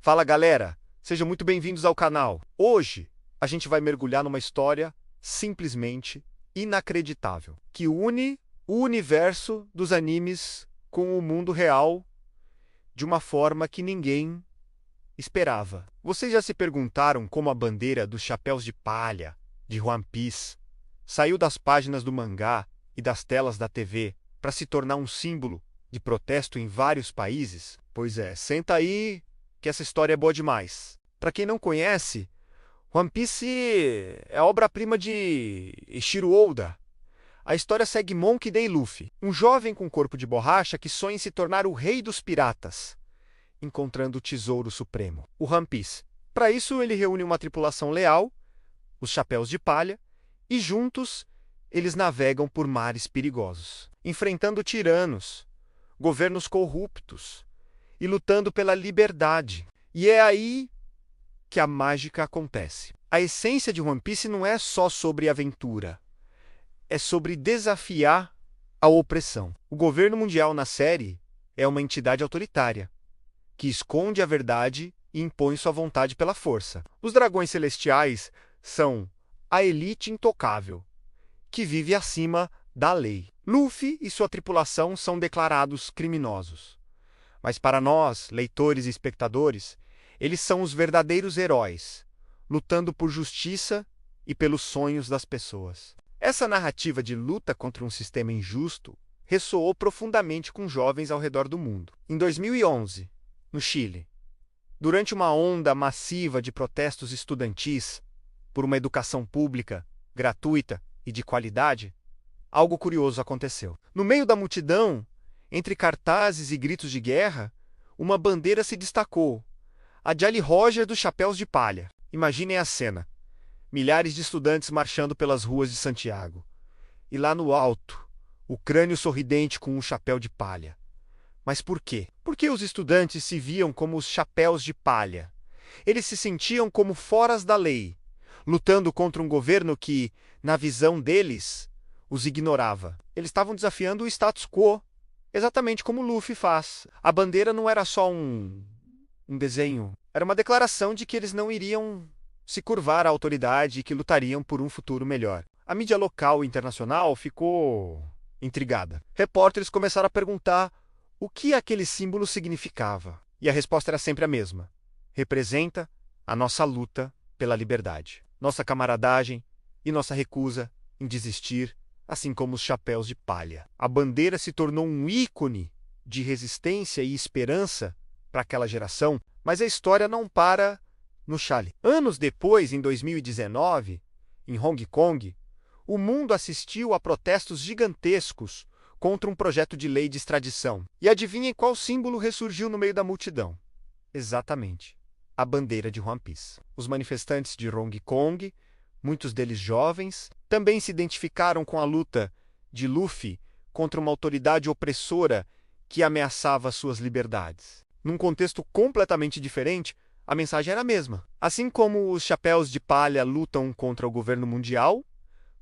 Fala galera, sejam muito bem-vindos ao canal. Hoje a gente vai mergulhar numa história simplesmente inacreditável, que une o universo dos animes com o mundo real de uma forma que ninguém esperava. Vocês já se perguntaram como a bandeira dos chapéus de palha de One Piece saiu das páginas do mangá e das telas da TV para se tornar um símbolo de protesto em vários países? Pois é, senta aí que essa história é boa demais. Para quem não conhece, One Piece é a obra-prima de Eiichiro Oda. A história segue Monkey D. Luffy, um jovem com corpo de borracha que sonha em se tornar o rei dos piratas, encontrando o tesouro supremo, o One Piece. Para isso, ele reúne uma tripulação leal, os Chapéus de Palha, e juntos eles navegam por mares perigosos, enfrentando tiranos, governos corruptos e lutando pela liberdade. E é aí que a mágica acontece. A essência de One Piece não é só sobre aventura, é sobre desafiar a opressão. O governo mundial na série é uma entidade autoritária, que esconde a verdade e impõe sua vontade pela força. Os dragões celestiais são a elite intocável, que vive acima da lei. Luffy e sua tripulação são declarados criminosos. Mas para nós, leitores e espectadores, eles são os verdadeiros heróis, lutando por justiça e pelos sonhos das pessoas. Essa narrativa de luta contra um sistema injusto ressoou profundamente com jovens ao redor do mundo. Em 2011, no Chile, durante uma onda massiva de protestos estudantis por uma educação pública, gratuita e de qualidade, algo curioso aconteceu. No meio da multidão, entre cartazes e gritos de guerra, uma bandeira se destacou, a Jolly Roger dos Chapéus de Palha. Imaginem a cena. Milhares de estudantes marchando pelas ruas de Santiago. E lá no alto, o crânio sorridente com um chapéu de palha. Mas por quê? Porque os estudantes se viam como os chapéus de palha. Eles se sentiam como foras da lei, lutando contra um governo que, na visão deles, os ignorava. Eles estavam desafiando o status quo, exatamente como Luffy faz. A bandeira não era só um desenho, era uma declaração de que eles não iriam se curvar à autoridade e que lutariam por um futuro melhor. A mídia local e internacional ficou intrigada. Repórteres começaram a perguntar o que aquele símbolo significava. E a resposta era sempre a mesma. Representa a nossa luta pela liberdade, nossa camaradagem e nossa recusa em desistir, assim como os chapéus de palha. A bandeira se tornou um ícone de resistência e esperança para aquela geração, mas a história não para no Chile. Anos depois, em 2019, em Hong Kong, o mundo assistiu a protestos gigantescos contra um projeto de lei de extradição. E adivinhem qual símbolo ressurgiu no meio da multidão? Exatamente, a bandeira de One Piece. Os manifestantes de Hong Kong, muitos deles jovens, também se identificaram com a luta de Luffy contra uma autoridade opressora que ameaçava suas liberdades. Num contexto completamente diferente, a mensagem era a mesma. Assim como os chapéus de palha lutam contra o governo mundial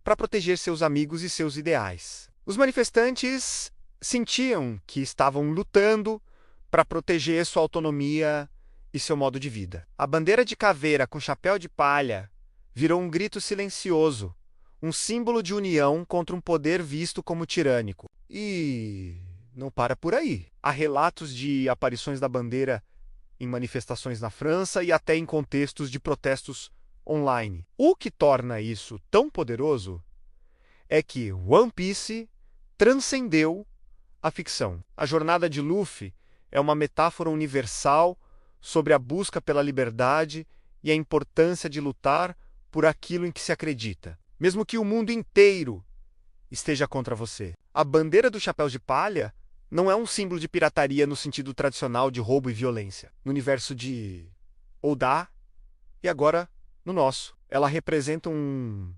para proteger seus amigos e seus ideais. Os manifestantes sentiam que estavam lutando para proteger sua autonomia e seu modo de vida. A bandeira de caveira com chapéu de palha virou um grito silencioso, um símbolo de união contra um poder visto como tirânico. E não para por aí. Há relatos de aparições da bandeira em manifestações na França e até em contextos de protestos online. O que torna isso tão poderoso é que One Piece transcendeu a ficção. A jornada de Luffy é uma metáfora universal sobre a busca pela liberdade e a importância de lutar por aquilo em que se acredita, mesmo que o mundo inteiro esteja contra você. A bandeira dos chapéus de palha não é um símbolo de pirataria no sentido tradicional de roubo e violência. No universo de Oda e agora no nosso, ela representa um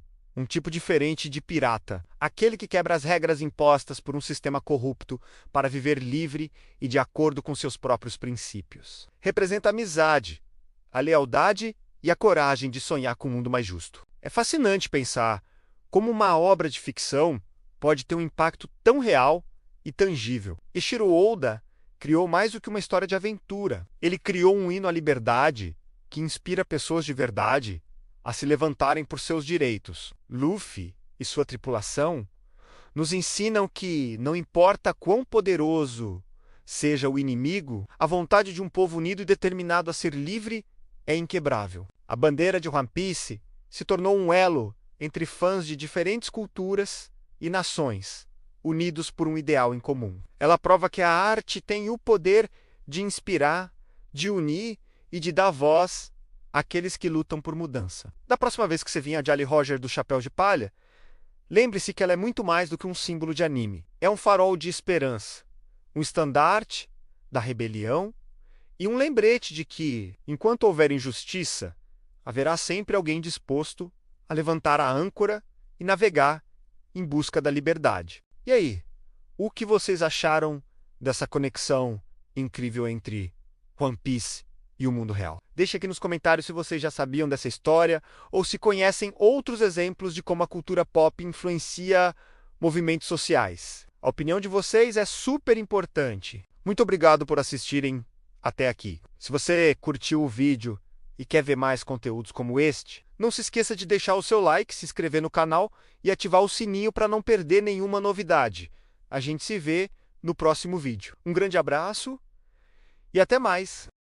tipo diferente de pirata, aquele que quebra as regras impostas por um sistema corrupto para viver livre e de acordo com seus próprios princípios. Representa a amizade, a lealdade e a coragem de sonhar com um mundo mais justo. É fascinante pensar como uma obra de ficção pode ter um impacto tão real e tangível. Eiichiro Oda criou mais do que uma história de aventura. Ele criou um hino à liberdade que inspira pessoas de verdade a se levantarem por seus direitos. Luffy e sua tripulação nos ensinam que, não importa quão poderoso seja o inimigo, a vontade de um povo unido e determinado a ser livre é inquebrável. A bandeira de One Piece se tornou um elo entre fãs de diferentes culturas e nações, unidos por um ideal em comum. Ela prova que a arte tem o poder de inspirar, de unir e de dar voz àqueles que lutam por mudança. Da próxima vez que você vir a Jolly Roger do Chapéu de Palha, lembre-se que ela é muito mais do que um símbolo de anime. É um farol de esperança, um estandarte da rebelião e um lembrete de que, enquanto houver injustiça, haverá sempre alguém disposto a levantar a âncora e navegar em busca da liberdade. E aí, o que vocês acharam dessa conexão incrível entre One Piece e o mundo real? Deixe aqui nos comentários se vocês já sabiam dessa história ou se conhecem outros exemplos de como a cultura pop influencia movimentos sociais. A opinião de vocês é super importante. Muito obrigado por assistirem até aqui. Se você curtiu o vídeo e quer ver mais conteúdos como este, não se esqueça de deixar o seu like, se inscrever no canal e ativar o sininho para não perder nenhuma novidade. A gente se vê no próximo vídeo. Um grande abraço e até mais!